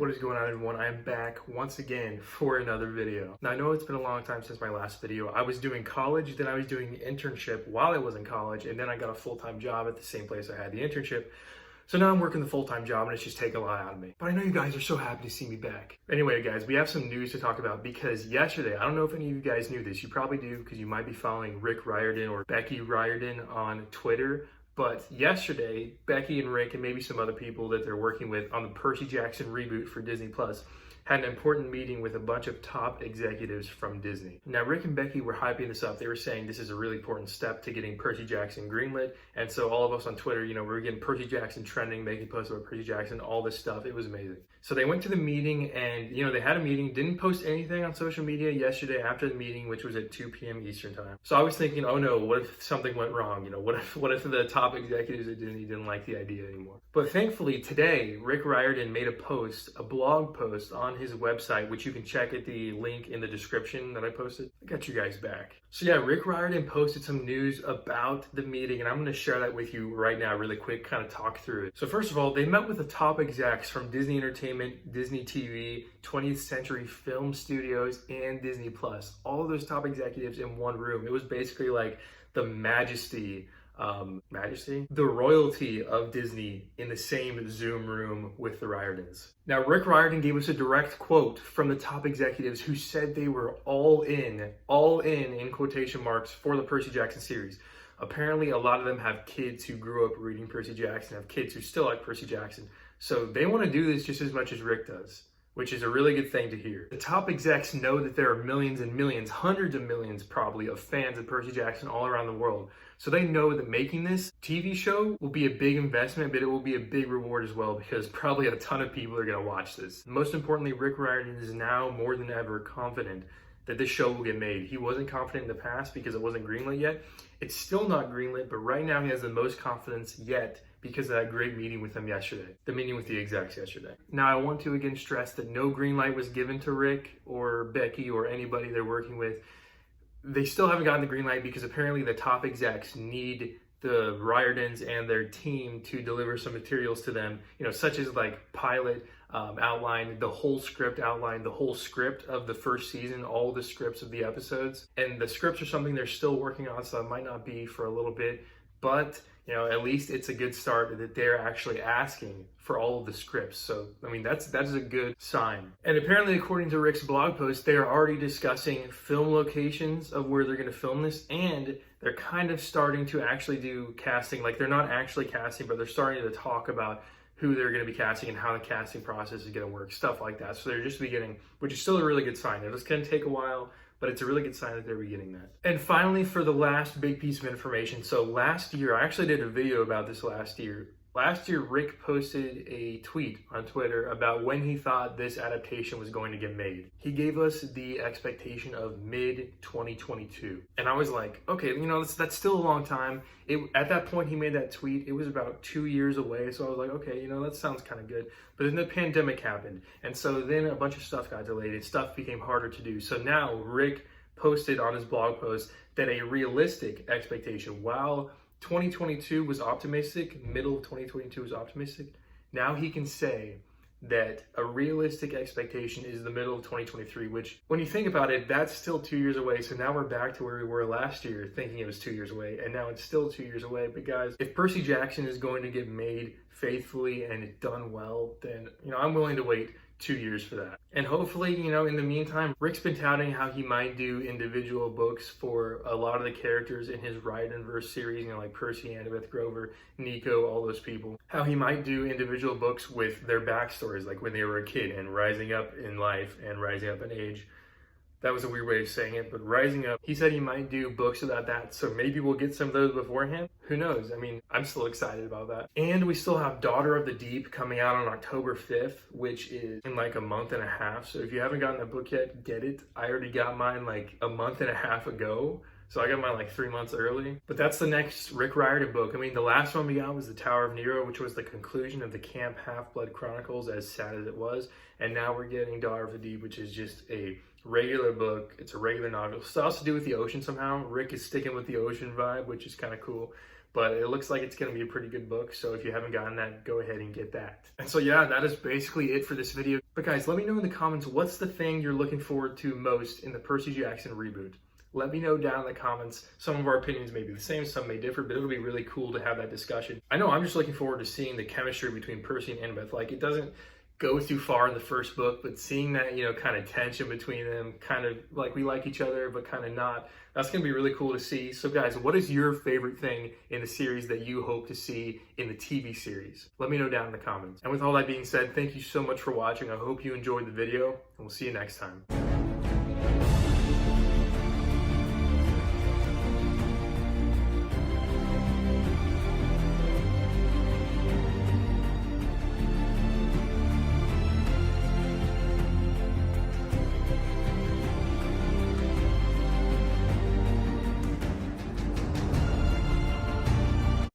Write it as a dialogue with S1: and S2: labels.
S1: What is going on, everyone? I am back once again for another video. Now, I know it's been a long time since my last video. I was doing college, then I was doing the internship while I was in college, and then I got a full-time job at the same place I had the internship. So now I'm working the full-time job, and it's just taking a lot out of me. But I know you guys are so happy to see me back. Anyway, guys, we have some news to talk about because yesterday, I don't know if any of you guys knew this. You probably do because you might be following Rick Riordan or Becky Riordan on Twitter. But yesterday, Becky and Rick and maybe some other people that they're working with on the Percy Jackson reboot for Disney Plus had an important meeting with a bunch of top executives from Disney. Now, Rick and Becky were hyping this up. They were saying this is a really important step to getting Percy Jackson greenlit. And so all of us on Twitter, we were getting Percy Jackson trending, making posts about Percy Jackson, all this stuff. It was amazing. So they went to the meeting and, they had a meeting, didn't post anything on social media yesterday after the meeting, which was at 2 p.m. Eastern time. So I was thinking, oh no, what if something went wrong? What if the top executives at Disney didn't like the idea anymore? But thankfully today, Rick Riordan made a blog post on his website, which you can check at the link in the description that I posted. I got you guys back. So yeah, Rick Riordan posted some news about the meeting, and I'm going to share that with you right now really quick, kind of talk through it. So first of all, they met with the top execs from Disney Entertainment, Disney TV, 20th Century Film Studios, and Disney Plus. All of those top executives in one room. It was basically like the the royalty of Disney in the same Zoom room with the Riordans. Now, Rick Riordan gave us a direct quote from the top executives who said they were all in quotation marks, for the Percy Jackson series. Apparently, a lot of them have kids who grew up reading Percy Jackson, have kids who still like Percy Jackson. So they want to do this just as much as Rick does, which is a really good thing to hear. The top execs know that there are millions and millions, hundreds of millions probably, of fans of Percy Jackson all around the world. So they know that making this TV show will be a big investment, but it will be a big reward as well because probably a ton of people are going to watch this. Most importantly, Rick Riordan is now more than ever confident that this show will get made. He wasn't confident in the past because it wasn't greenlit yet. It's still not greenlit, but right now he has the most confidence yet because of that great meeting with them yesterday, the meeting with the execs yesterday. Now, I want to again stress that no green light was given to Rick or Becky or anybody they're working with. They still haven't gotten the green light because apparently the top execs need the Riordans and their team to deliver some materials to them, such as like pilot outline, the whole script outline, the whole script of the first season, all the scripts of the episodes. And the scripts are something they're still working on, so it might not be for a little bit, but at least it's a good start that they're actually asking for all of the scripts. So, that's a good sign. And apparently, according to Rick's blog post, they are already discussing film locations of where they're going to film this, and they're kind of starting to actually do casting. Like, they're not actually casting, but they're starting to talk about who they're going to be casting and how the casting process is going to work, stuff like that. So they're just beginning, which is still a really good sign. It's going to take a while, but it's a really good sign that they're beginning that. And finally, for the last big piece of information. So last year, I actually did a video about this last year. Last year, Rick posted a tweet on Twitter about when he thought this adaptation was going to get made. He gave us the expectation of mid-2022. And I was like, okay, that's still a long time. At that point, he made that tweet. It was about 2 years away. So I was like, okay, that sounds kind of good. But then the pandemic happened. And so then a bunch of stuff got delayed and stuff became harder to do. So now Rick posted on his blog post that a realistic expectation, while 2022 was optimistic, middle of 2022 was optimistic, now he can say that a realistic expectation is the middle of 2023, which when you think about it, that's still 2 years away. So now we're back to where we were last year thinking it was 2 years away, and now it's still 2 years away. But guys, if Percy Jackson is going to get made faithfully and it's done well, then I'm willing to wait 2 years for that. And hopefully, in the meantime, Rick's been touting how he might do individual books for a lot of the characters in his Riordanverse series, like Percy, Annabeth, Grover, Nico, all those people. How he might do individual books with their backstories, like when they were a kid and rising up in life and rising up in age. That was a weird way of saying it, but rising up. He said he might do books about that, so maybe we'll get some of those beforehand. Who knows? I'm still excited about that. And we still have Daughter of the Deep coming out on October 5th, which is in like a month and a half. So if you haven't gotten that book yet, get it. I already got mine like a month and a half ago. So I got mine like 3 months early. But that's the next Rick Riordan book. The last one we got was The Tower of Nero, which was the conclusion of the Camp Half-Blood Chronicles, as sad as it was. And now we're getting Daughter of the Deep, which is just a regular book. It's a regular novel. Still has to do with the ocean somehow. Rick is sticking with the ocean vibe, which is kind of cool. but it looks like it's going to be a pretty good book. So if you haven't gotten that, go ahead and get that. And so yeah, that is basically it for this video. But guys, let me know in the comments, what's the thing you're looking forward to most in the Percy Jackson reboot? Let me know down in the comments. Some of our opinions may be the same, some may differ, but it'll be really cool to have that discussion. I know I'm just looking forward to seeing the chemistry between Percy and Annabeth. Like, it doesn't go too far in the first book, but seeing that, you know, kind of tension between them, kind of like we like each other, but kind of not, that's going to be really cool to see. So guys, what is your favorite thing in the series that you hope to see in the TV series? Let me know down in the comments. And with all that being said, thank you so much for watching. I hope you enjoyed the video, and we'll see you next time.